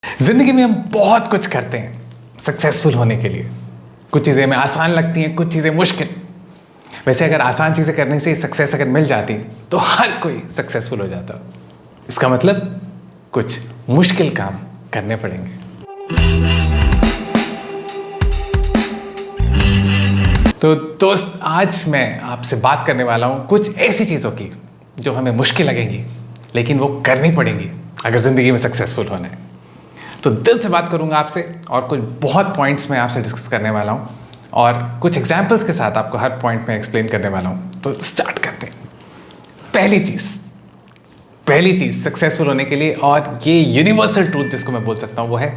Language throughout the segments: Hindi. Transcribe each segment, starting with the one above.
ज़िंदगी में हम बहुत कुछ करते हैं सक्सेसफुल होने के लिए। कुछ चीज़ें हमें आसान लगती हैं, कुछ चीज़ें मुश्किल। वैसे अगर आसान चीज़ें करने से सक्सेस अगर मिल जाती तो हर कोई सक्सेसफुल हो जाता। इसका मतलब कुछ मुश्किल काम करने पड़ेंगे। तो दोस्त, आज मैं आपसे बात करने वाला हूँ कुछ ऐसी चीज़ों की जो हमें मुश्किल लगेंगी, लेकिन वो करनी पड़ेंगी अगर ज़िंदगी में सक्सेसफुल होना है। तो दिल से बात करूंगा आपसे और कुछ बहुत पॉइंट्स मैं आपसे डिस्कस करने वाला हूं और कुछ एग्जांपल्स के साथ आपको हर पॉइंट में एक्सप्लेन करने वाला हूं। तो स्टार्ट करते हैं। पहली चीज़ सक्सेसफुल होने के लिए, और ये यूनिवर्सल ट्रूथ जिसको मैं बोल सकता हूं, वो है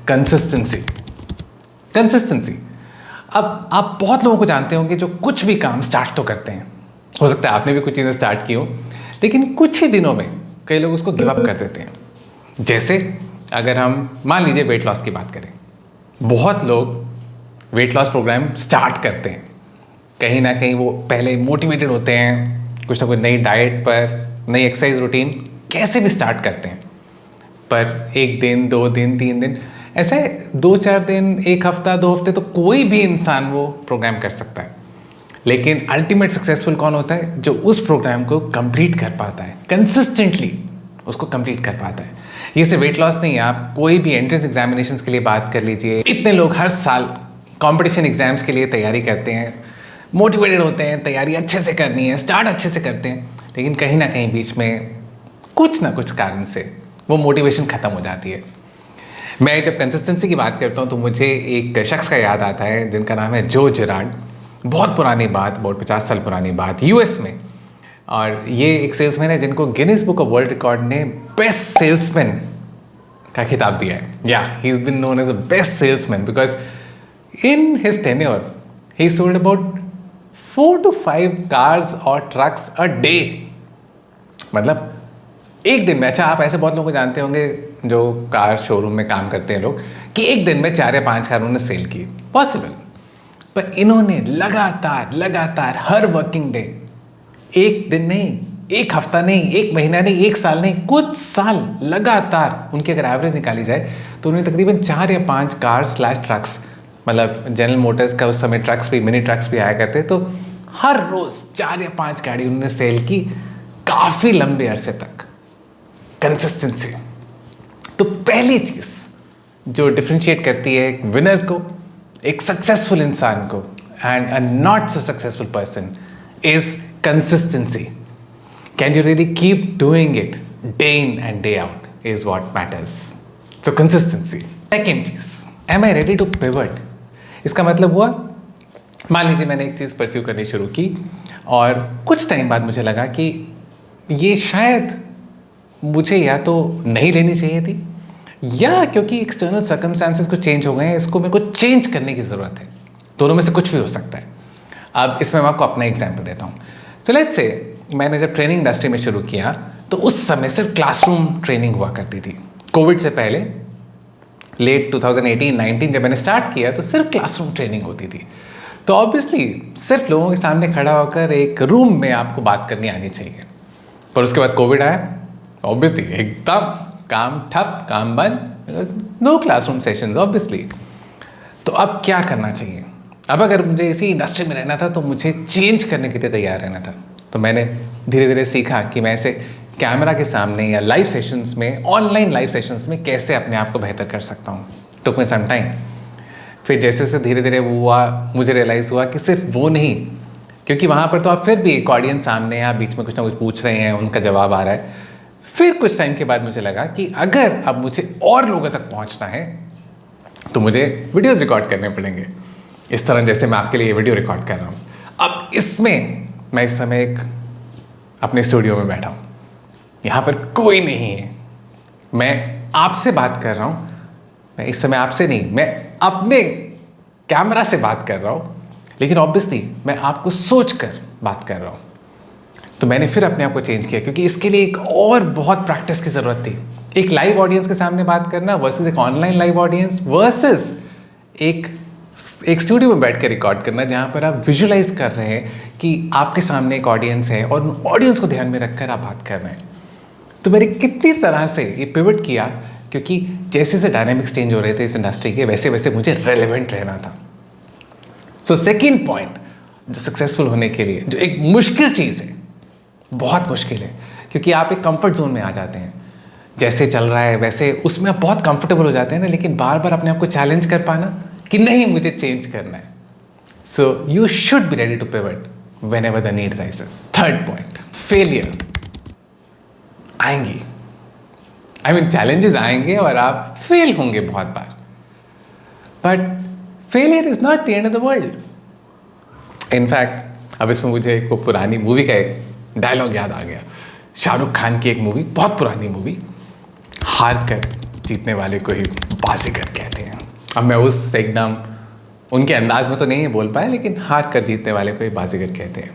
कंसिस्टेंसी। अब आप बहुत लोगों को जानते होंगे जो कुछ भी काम स्टार्ट तो करते हैं। हो सकता है आपने भी कुछ चीज़ें स्टार्ट की हो, लेकिन कुछ ही दिनों में कई लोग उसको गिव अप कर देते हैं। जैसे अगर हम मान लीजिए वेट लॉस की बात करें, बहुत लोग वेट लॉस प्रोग्राम स्टार्ट करते हैं। कहीं ना कहीं वो पहले मोटिवेटेड होते हैं, कुछ ना कुछ नई डाइट पर, नई एक्सरसाइज रूटीन कैसे भी स्टार्ट करते हैं। पर एक दिन, 2 दिन, 3 दिन, ऐसे 2-4 दिन, 1 हफ्ता, 2 हफ्ते तो कोई भी इंसान वो प्रोग्राम कर सकता है। लेकिन अल्टीमेट सक्सेसफुल कौन होता है? जो उस प्रोग्राम को कंप्लीट कर पाता है, कंसिस्टेंटली उसको कंप्लीट कर पाता है। ये सिर्फ वेट लॉस नहीं है, आप कोई भी एंट्रेंस एग्जामिनेशंस के लिए बात कर लीजिए। इतने लोग हर साल कंपटीशन एग्जाम्स के लिए तैयारी करते हैं, मोटिवेटेड होते हैं, तैयारी अच्छे से करनी है, स्टार्ट अच्छे से करते हैं, लेकिन कहीं ना कहीं बीच में कुछ ना कुछ कारण से वो मोटिवेशन ख़त्म हो जाती है। मैं जब कंसिस्टेंसी की बात करता हूँ तो मुझे एक शख्स का याद आता है जिनका नाम है जो जेरार्ड। बहुत पुरानी बात, बहुत 50 साल पुरानी बात, यूएस में। और ये एक सेल्समैन है जिनको Guinness book of world record ने बेस्ट सेल्समैन का खिताब दिया है। या he is been known as the best salesman because in his tenure he sold about 4 to 5 cars और ट्रक्स अ डे। मतलब एक दिन में, अच्छा आप ऐसे बहुत लोगों को जानते होंगे जो कार शोरूम में काम करते हैं लोग, कि एक दिन में 4 या 5 कार उन्होंने सेल की, पॉसिबल। पर इन्होंने लगातार हर वर्किंग डे, एक दिन नहीं, एक हफ्ता नहीं, एक महीना नहीं, एक साल नहीं, कुछ साल लगातार उनकी अगर एवरेज निकाली जाए तो उन्हें तकरीबन 4 या 5 कार / ट्रक्स, मतलब जनरल मोटर्स का उस समय ट्रक्स भी, मिनी ट्रक्स भी आया करते, तो हर रोज 4 या 5 गाड़ी उन्होंने सेल की काफ़ी लंबे अरसे तक। कंसिस्टेंसी। तो पहली चीज़ जो डिफ्रेंशिएट करती है एक विनर को, एक सक्सेसफुल इंसान को, and a not so successful person is consistency. Can you really keep doing it day in and day out is what matters. So consistency. Second cheese, am I ready to pivot? इसका मतलब हुआ, मान लीजिए मैंने एक चीज़ परस्यू करनी शुरू की और कुछ टाइम बाद मुझे लगा कि ये शायद मुझे या तो नहीं लेनी चाहिए थी, या क्योंकि एक्सटर्नल सर्कमस्टांसेस कुछ चेंज हो गए हैं, इसको मेरे को चेंज करने की ज़रूरत है। दोनों में से कुछ भी हो सकता है। अब इसमें मैं आपको अपना एग्जाम्पल देता हूँ। सो लेट्स से मैंने जब ट्रेनिंग इंडस्ट्री में शुरू किया तो उस समय सिर्फ क्लासरूम ट्रेनिंग हुआ करती थी। कोविड से पहले लेट 2018-19 जब मैंने स्टार्ट किया तो सिर्फ क्लासरूम ट्रेनिंग होती थी। तो ऑब्वियसली सिर्फ लोगों के सामने खड़ा होकर एक रूम में आपको बात करनी आनी चाहिए। पर उसके बाद कोविड आया, ऑब्वियसली एकदम काम ठप, काम बंद, नो क्लासरूम सेशंस ऑब्वियसली। तो अब क्या करना चाहिए? अब अगर मुझे इसी इंडस्ट्री में रहना था तो मुझे चेंज करने के लिए तैयार रहना था। तो मैंने धीरे धीरे सीखा कि मैं ऐसे कैमरा के सामने या लाइव सेशंस में, ऑनलाइन लाइव सेशंस में कैसे अपने आप को बेहतर कर सकता हूँ। टुक मी सम टाइम। फिर जैसे जैसे धीरे धीरे वो हुआ, मुझे रियलाइज़ हुआ कि सिर्फ वो नहीं, क्योंकि वहाँ पर तो आप फिर भी एक ऑडियंस सामने हैं, आप बीच में कुछ ना कुछ पूछ रहे हैं, उनका जवाब आ रहा है। फिर कुछ टाइम के बाद मुझे लगा कि अगर अब मुझे और लोगों तक पहुँचना है तो मुझे वीडियोज़ रिकॉर्ड करने पड़ेंगे, इस तरह जैसे मैं आपके लिए ये वीडियो रिकॉर्ड कर रहा हूँ। अब इसमें मैं इस समय एक अपने स्टूडियो में बैठा हूँ, यहाँ पर कोई नहीं है, मैं आपसे बात कर रहा हूँ। मैं इस समय आपसे नहीं, मैं अपने कैमरा से बात कर रहा हूँ, लेकिन ऑब्वियसली मैं आपको सोच कर बात कर रहा हूँ। तो मैंने फिर अपने आप को चेंज किया, क्योंकि इसके लिए एक और बहुत प्रैक्टिस की ज़रूरत थी। एक लाइव ऑडियंस के सामने बात करना वर्सेस एक ऑनलाइन लाइव ऑडियंस वर्सेस एक स्टूडियो में बैठ कर रिकॉर्ड करना, जहाँ पर आप विजुलाइज कर रहे हैं कि आपके सामने एक ऑडियंस है और ऑडियंस को ध्यान में रखकर आप बात कर रहे हैं। तो मैंने कितनी तरह से ये पिवट किया क्योंकि जैसे जैसे डायनामिक्स चेंज हो रहे थे इस इंडस्ट्री के, वैसे वैसे मुझे रेलेवेंट रहना था। सो सेकेंड पॉइंट, जो सक्सेसफुल होने के लिए जो एक मुश्किल चीज़ है, बहुत मुश्किल है, क्योंकि आप एक कंफर्ट जोन में आ जाते हैं, जैसे चल रहा है वैसे उसमें आप बहुत कंफर्टेबल हो जाते हैं ना, लेकिन बार बार अपने आप को चैलेंज कर पाना कि नहीं मुझे चेंज करना है। So you should be ready to pivot whenever the need rises. Third point, failure आएंगी, I mean challenges आएंगे और आप फेल होंगे बहुत बार, but failure is not the end of the world. In fact, अब इसमें मुझे एक पुरानी मूवी का एक डायलॉग याद आ गया, शाहरुख खान की एक मूवी, बहुत पुरानी मूवी, हार कर जीतने वाले को ही बाजीगर कहते हैं। अब मैं उस एकदम उनके अंदाज में तो नहीं बोल पाया, लेकिन हार कर जीतने वाले को ही बाजीगर कहते हैं।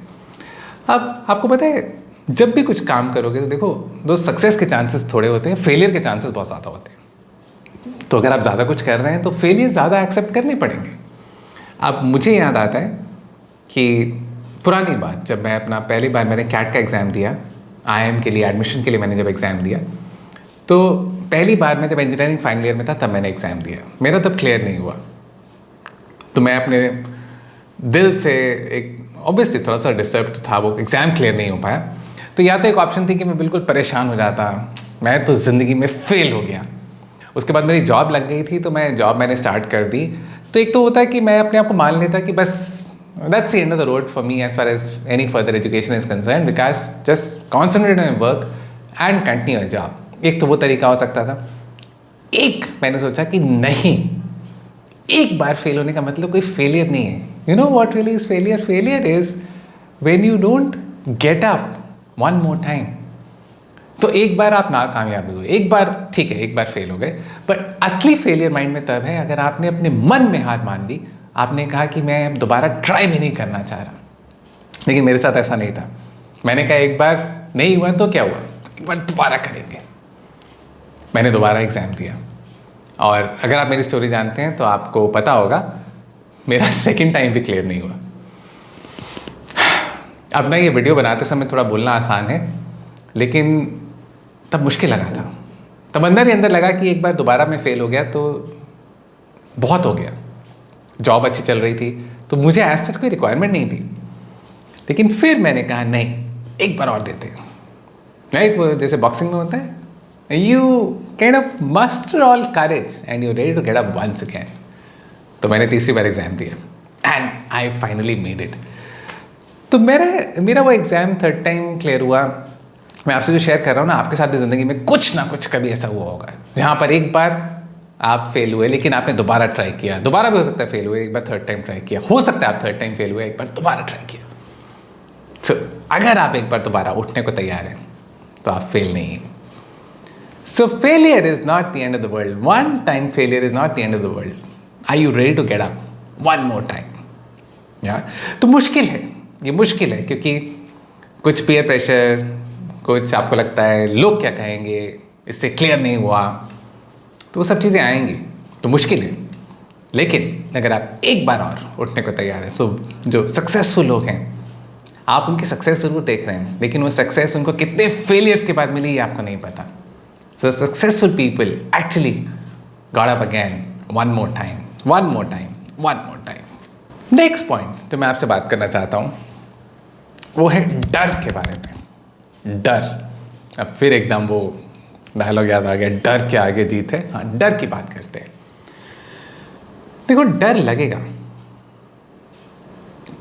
अब आपको पता है, जब भी कुछ काम करोगे तो देखो, दो सक्सेस के चांसेस थोड़े होते हैं, फेलियर के चांसेस बहुत ज़्यादा होते हैं। तो अगर आप ज़्यादा कुछ कर रहे हैं तो फेलियर ज़्यादा एक्सेप्ट करने पड़ेंगे। अब मुझे याद आता है कि पुरानी बात, जब मैं अपना पहली बार मैंने कैट का एग्ज़ाम दिया, IIM के लिए एडमिशन के लिए मैंने जब एग्ज़ाम दिया, तो पहली बार मैं जब इंजीनियरिंग फाइनल ईयर में था तब मैंने एग्ज़ाम दिया, मेरा तब क्लियर नहीं हुआ। तो मैं अपने दिल से एक ऑब्वियसली थोड़ा सा डिस्टर्ब था, वो एग्ज़ाम क्लियर नहीं हो पाया। तो या तो एक ऑप्शन थी कि मैं बिल्कुल परेशान हो जाता, मैं तो ज़िंदगी में फ़ेल हो गया। उसके बाद मेरी जॉब लग गई थी, तो मैंने स्टार्ट कर दी। तो एक तो होता है कि मैं अपने आप को मान लेता कि बस that's the end of the road for me as far as any further education is concern, because just concentrate on work and continue your job. एक तो वो तरीका हो सकता था। एक मैंने सोचा कि नहीं, एक बार फेल होने का मतलब कोई फेलियर नहीं है। You know what really is failure? Failure is when you don't get up one more time. तो एक बार आप नाकामयाब हुए, एक बार ठीक है, एक बार फेल हो गए, बट असली फेलियर माइंड में तब है अगर आपने अपने मन में हार मान ली, आपने कहा कि मैं अब दोबारा ट्राई भी नहीं करना चाह रहा। लेकिन मेरे साथ ऐसा नहीं था। मैंने कहा एक बार नहीं हुआ तो क्या हुआ, एक बार दोबारा करेंगे। मैंने दोबारा एग्ज़ाम दिया, और अगर आप मेरी स्टोरी जानते हैं तो आपको पता होगा मेरा सेकंड टाइम भी क्लियर नहीं हुआ। अब ना ये वीडियो बनाते समय थोड़ा बोलना आसान है, लेकिन तब मुश्किल लगा था। तब अंदर ही अंदर लगा कि एक बार दोबारा मैं फेल हो गया तो बहुत हो गया। जॉब अच्छी चल रही थी तो मुझे ऐसा सच कोई रिक्वायरमेंट नहीं थी, लेकिन फिर मैंने कहा नहीं, एक बार और देते हैं। राइट, वो जैसे बॉक्सिंग में होता है, you kind of muster all courage and you're ready to get up once again. तो मैंने तीसरी बार एग्ज़ाम दिया and I finally made it. तो मेरा वो एग्ज़ाम थर्ड टाइम क्लियर हुआ। मैं आपसे जो शेयर कर रहा हूँ ना, आपके साथ भी ज़िंदगी में कुछ ना कुछ कभी ऐसा हुआ होगा जहाँ पर एक बार आप फेल हुए, लेकिन आपने दोबारा ट्राई किया। दोबारा भी हो सकता है फेल हुए, एक बार थर्ड टाइम ट्राई किया, हो सकता है आप थर्ड टाइम फेल हुए, एक बार दोबारा ट्राई किया। तो अगर आप एक बार दोबारा उठने को तैयार हैं तो आप फेल नहीं हैं। So failure is not the end of the world. One time failure is not the end of the world. Are you ready to get up one more time? तो मुश्किल है, ये मुश्किल है, क्योंकि कुछ पीयर प्रेशर, कुछ आपको लगता है लोग क्या कहेंगे, इससे क्लियर नहीं हुआ, तो वो सब चीज़ें आएंगी, तो मुश्किल है। लेकिन अगर आप एक बार और उठने को तैयार हैं, सो जो सक्सेसफुल लोग हैं, आप उनकी सक्सेस ज़रूर देख रहे हैं, लेकिन वो सक्सेस उनको कितने फेलियर्स के बाद मिली ये आपको नहीं पता। So successful people actually got up again one more time. Next point जो मैं आपसे बात करना चाहता हूँ वो है डर के बारे में। डर, अब फिर एकदम वो डायलॉग याद आ गया, डर के आगे जीत है। हाँ, डर की बात करते हैं। देखो, डर लगेगा,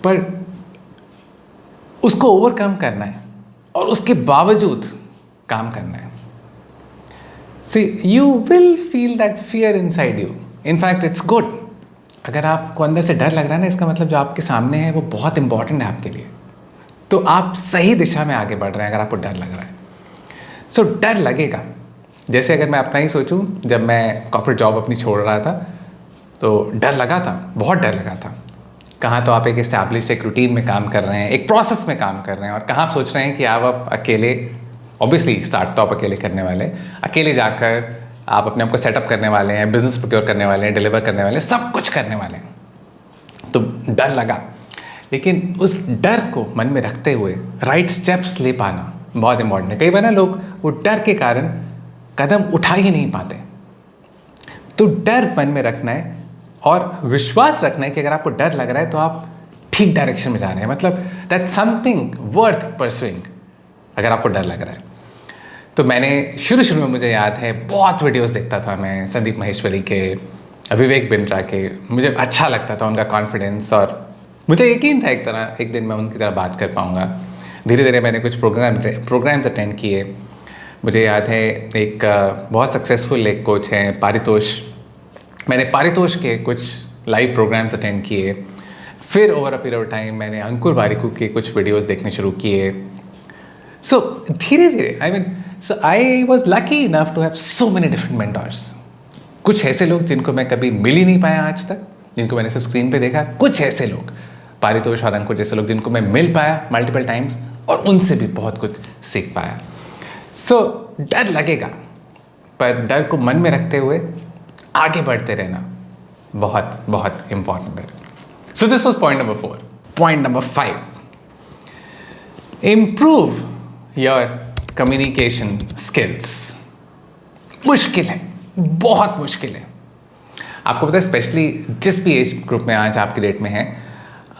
पर उसको ओवरकम करना है और उसके बावजूद काम करना है। See, you will feel that fear inside you. In fact, it's good. अगर आपको अंदर से डर लग रहा है ना, इसका मतलब जो आपके सामने है वो बहुत इंपॉर्टेंट है आपके लिए, तो आप सही दिशा में आगे बढ़ रहे हैं अगर आपको डर लग रहा है। सो डर लगेगा। जैसे अगर मैं अपना ही सोचूं, जब मैं कॉर्पोरेट जॉब अपनी छोड़ रहा था तो डर लगा था, बहुत डर लगा था। कहाँ तो आप एक इस्टेब्लिश एक रूटीन में काम कर रहे हैं, एक प्रोसेस में काम कर रहे हैं, और कहाँ आप सोच रहे हैं कि आप अकेले, ऑब्वियसली स्टार्ट तो आप अकेले करने वाले, अकेले जाकर आप अपने आप को सेटअप करने वाले हैं, बिजनेस प्रोक्योर करने वाले हैं, डिलीवर करने वाले हैं, सब कुछ करने वाले हैं। तो डर लगा, लेकिन उस डर को मन में रखते हुए राइट स्टेप्स ले पाना बहुत इंपॉर्टेंट है। कई बार ना लोग वो डर के कारण कदम उठा ही नहीं पाते, तो डर मन में रखना है और विश्वास रखना है कि अगर आपको डर लग रहा है तो आप ठीक डायरेक्शन में जा रहे हैं, मतलब दैट समथिंग वर्थ परसुइंग अगर आपको डर लग रहा है। तो मैंने शुरू में मुझे याद है बहुत वीडियोस देखता था मैं संदीप माहेश्वरी के, विवेक बिंद्रा के, मुझे अच्छा लगता था उनका कॉन्फिडेंस और मुझे यकीन था एक दिन मैं उनकी तरह बात कर पाऊँगा। धीरे धीरे मैंने कुछ प्रोग्राम्स अटेंड किए। मुझे याद है एक बहुत सक्सेसफुल एक कोच हैं पारितोष, मैंने पारितोष के कुछ लाइव प्रोग्राम्स अटेंड किए। फिर over a period of time मैंने अंकुर बारिकू के कुछ वीडियोस देखने शुरू किए। सो धीरे धीरे I was lucky enough to have so many different mentors. कुछ ऐसे लोग जिनको मैं कभी मिल ही नहीं पाया आज तक, जिनको मैंने सिर्फ स्क्रीन पे देखा, कुछ ऐसे लोग पारितोष और अंकुर जैसे लोग जिनको मैं मिल पाया मल्टीपल टाइम्स और उनसे भी बहुत कुछ सीख पाया। सो डर लगेगा, पर डर को मन में रखते हुए आगे बढ़ते रहना बहुत बहुत इम्पॉर्टेंट है। So this was point number 4। Point number 5, improve your communication skills. मुश्किल है, बहुत मुश्किल है। आपको पता है स्पेशली जिस भी एज ग्रुप में आज आपकी डेट में है,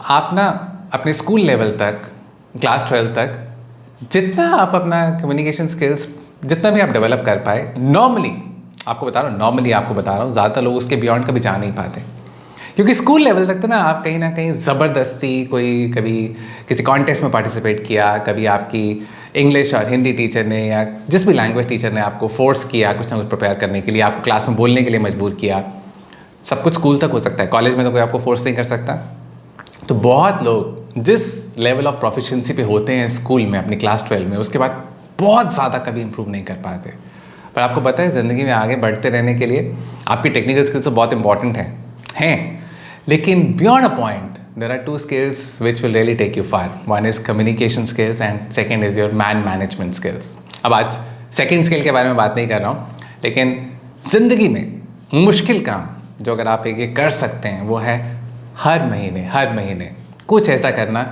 आप ना अपने स्कूल लेवल तक, क्लास 12 तक जितना आप अपना कम्युनिकेशन स्किल्स जितना भी आप डेवलप कर पाए, नॉर्मली आपको बता रहा हूँ ज़्यादातर लोग उसके बियॉन्ड कभी जा नहीं पाते, क्योंकि स्कूल लेवल तक तो ना आप कहीं ना कहीं ज़बरदस्ती कोई कभी किसी कॉन्टेस्ट में पार्टिसिपेट किया, कभी आपकी इंग्लिश और हिंदी टीचर ने या जिस भी लैंग्वेज टीचर ने आपको फोर्स किया कुछ ना कुछ प्रिपेयर करने के लिए, आपको क्लास में बोलने के लिए मजबूर किया। सब कुछ स्कूल तक हो सकता है, कॉलेज में तो कोई आपको फोर्स नहीं कर सकता। तो बहुत लोग जिस लेवल ऑफ प्रोफिशिएंसी पे होते हैं स्कूल में अपनी क्लास 12 में, उसके बाद बहुत ज़्यादा कभी इंप्रूव नहीं कर पाते। पर आपको पता है ज़िंदगी में आगे बढ़ते रहने के लिए आपकी टेक्निकल स्किल्स तो बहुत इंपॉर्टेंट हैं, लेकिन beyond a point there are 2 skills which will really take you far. One is communication skills and second is your man management skills. अब आज सेकेंड स्किल के बारे में बात नहीं कर रहा हूँ, लेकिन ज़िंदगी में मुश्किल काम जो अगर आप ये कर सकते हैं वो है हर महीने कुछ ऐसा करना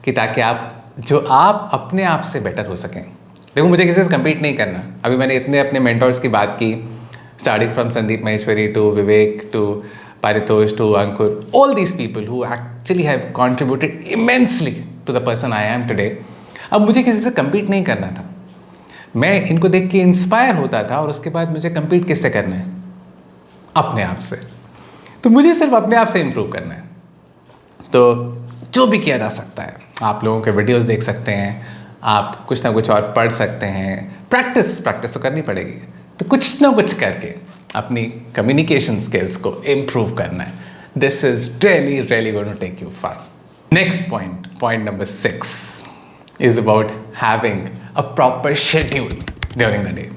कि ताकि आप अपने आप से बेटर हो सकें। देखो, मुझे किसी से कम्पीट नहीं करना। अभी मैंने इतने अपने मेंटर्स की बात की, starting from Sandeep Maheshwari to Vivek to Paritosh to Ankur, all these people who actually have contributed immensely to the person I am today. अब मुझे किसी से compete नहीं करना था, मैं इनको देख के इंस्पायर होता था और उसके बाद मुझे compete किससे करना है? अपने आप से। तो मुझे सिर्फ अपने आप से इम्प्रूव करना है। तो जो भी किया जा सकता है, आप लोगों के वीडियोस देख सकते हैं, आप कुछ ना कुछ और पढ़ सकते हैं, प्रैक्टिस तो करनी पड़ेगी। तो कुछ ना कुछ करके अपनी कम्युनिकेशन स्किल्स को इम्प्रूव करना है। This is really going to take you far. Next point number 6 is about having a proper schedule during the day.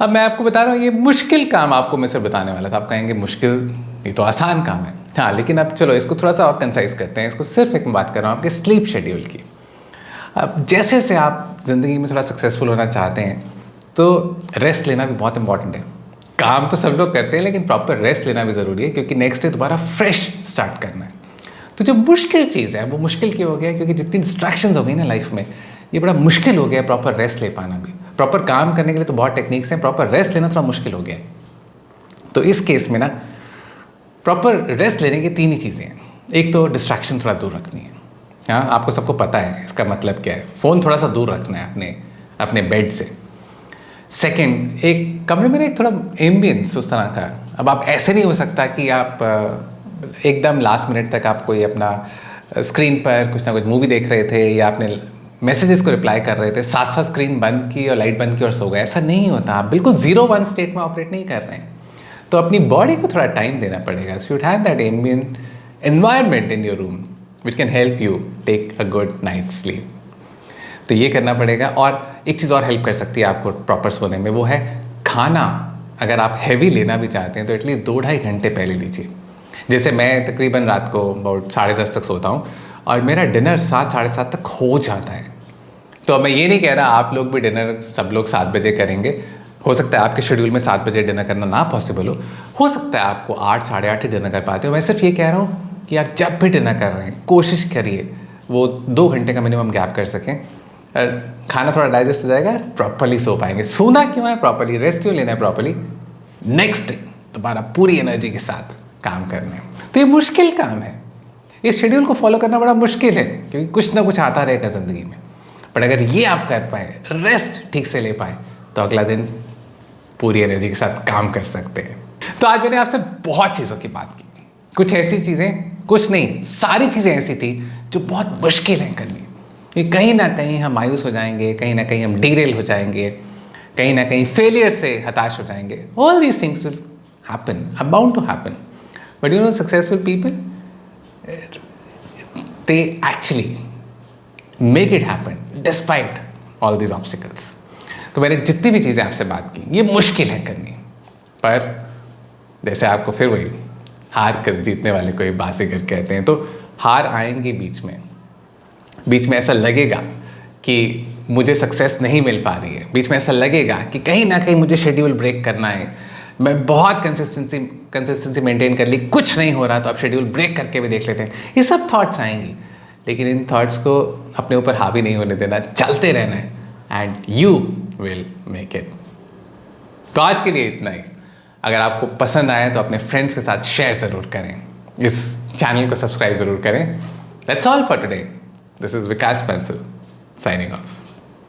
अब मैं आपको बता रहा हूँ ये मुश्किल काम आपको मैं सिर्फ बताने वाला था। आप कहेंगे मुश्किल, ये तो आसान काम है। हाँ, लेकिन अब चलो इसको थोड़ा सा और कंसाइज करते हैं। इसको सिर्फ एक बात कर रहा हूँ आपके स्लीप शेड्यूल की। अब जैसे आप ज़िंदगी में थोड़ा सक्सेसफुल होना चाहते हैं तो रेस्ट लेना भी बहुत इंपॉर्टेंट है। काम तो सब लोग करते हैं, लेकिन प्रॉपर रेस्ट लेना भी ज़रूरी है, क्योंकि नेक्स्ट डे दोबारा फ्रेश स्टार्ट करना है। तो जो मुश्किल चीज़ है वो मुश्किल क्यों हो गया? क्योंकि जितनी डिस्ट्रैक्शंस हो गई ना लाइफ में, ये बड़ा मुश्किल हो गया प्रॉपर रेस्ट ले पाना भी। प्रॉपर काम करने के लिए तो बहुत टेक्निक्स हैं, प्रॉपर रेस्ट लेना थोड़ा मुश्किल हो गया है। तो इस केस में ना प्रॉपर रेस्ट लेने की 3 ही चीज़ें हैं। एक तो डिस्ट्रैक्शन थोड़ा दूर रखनी है। हाँ, आपको सबको पता है इसका मतलब क्या है। फ़ोन थोड़ा सा दूर रखना है अपने बेड से। सेकंड, एक कमरे में एक थोड़ा एम्बियंस उस तरह का। अब आप ऐसे नहीं हो सकता कि आप एकदम लास्ट मिनट तक आप कोई अपना स्क्रीन पर कुछ ना कुछ मूवी देख रहे थे या अपने मैसेजेस को रिप्लाई कर रहे थे, साथ साथ स्क्रीन बंद की और लाइट बंद की और सो गए। ऐसा नहीं होता। आप बिल्कुल 0-1 स्टेट में ऑपरेट नहीं कर रहे हैं। तो अपनी बॉडी को थोड़ा टाइम देना पड़ेगा। So you have that ambient environment in your room which can help you take a good night sleep. तो ये करना पड़ेगा। और एक चीज़ और हेल्प कर सकती है आपको प्रॉपर सोने में, वो है खाना। अगर आप हैवी लेना भी चाहते हैं तो एटलीस्ट 2-2.5 घंटे पहले लीजिए। जैसे मैं तकरीबन रात को अबाउट 10:30 तक सोता हूँ और मेरा डिनर 7-7:30 तक हो जाता है। तो मैं ये नहीं कह रहा आप लोग भी डिनर सब लोग 7 बजे करेंगे। हो सकता है आपके शेड्यूल में 7 बजे डिनर करना ना पॉसिबल हो सकता है आपको 8-8:30 ही डिनर कर पाते हो। मैं सिर्फ ये कह रहा हूँ कि आप जब भी डिनर कर रहे हैं कोशिश करिए वो 2 घंटे का मिनिमम गैप कर सकें। खाना थोड़ा डाइजेस्ट हो जाएगा, प्रॉपरली सो पाएंगे। सोना क्यों है प्रॉपरली, रेस्ट क्यों लेना है प्रॉपरली, नेक्स्ट दोबारा पूरी एनर्जी के साथ काम करने। तो ये मुश्किल काम है, ये शेड्यूल को फॉलो करना बड़ा मुश्किल है, क्योंकि कुछ ना कुछ आता रहेगा ज़िंदगी में। बट अगर ये आप कर पाए, रेस्ट ठीक से ले पाए, तो अगला दिन पूरी एनर्जी के साथ काम कर सकते हैं। तो आज मैंने आपसे बहुत चीज़ों की बात की। कुछ ऐसी चीज़ें, कुछ नहीं, सारी चीज़ें ऐसी थी जो बहुत मुश्किल हैं करनी। कि कहीं ना कहीं हम मायूस हो जाएंगे, कहीं ना कहीं हम डीरेल हो जाएंगे, कहीं ना कहीं फेलियर से हताश हो जाएंगे। All these things will happen, abound to happen. But you know, successful people, they actually make it happen despite all these obstacles. तो मैंने जितनी भी चीज़ें आपसे बात की, ये मुश्किल है करनी, पर जैसे आपको फिर वही हार कर जीतने वाले को ही बाजीगर कहते हैं। तो हार आएंगी बीच में ऐसा लगेगा कि मुझे सक्सेस नहीं मिल पा रही है, बीच में ऐसा लगेगा कि कहीं ना कहीं मुझे शेड्यूल ब्रेक करना है, मैं बहुत कंसिस्टेंसी मेंटेन कर ली, कुछ नहीं हो रहा, तो आप शेड्यूल ब्रेक करके भी देख लेते हैं। ये सब थॉट्स आएंगी, लेकिन इन थॉट्स को अपने ऊपर हावी नहीं होने देना, चलते रहना है, and you will make it. तो आज के लिए इतना ही। अगर आपको पसंद आया तो अपने फ्रेंड्स के साथ शेयर ज़रूर करें, इस चैनल को सब्सक्राइब ज़रूर करें। That's all for today. This is Vikas pencil signing off.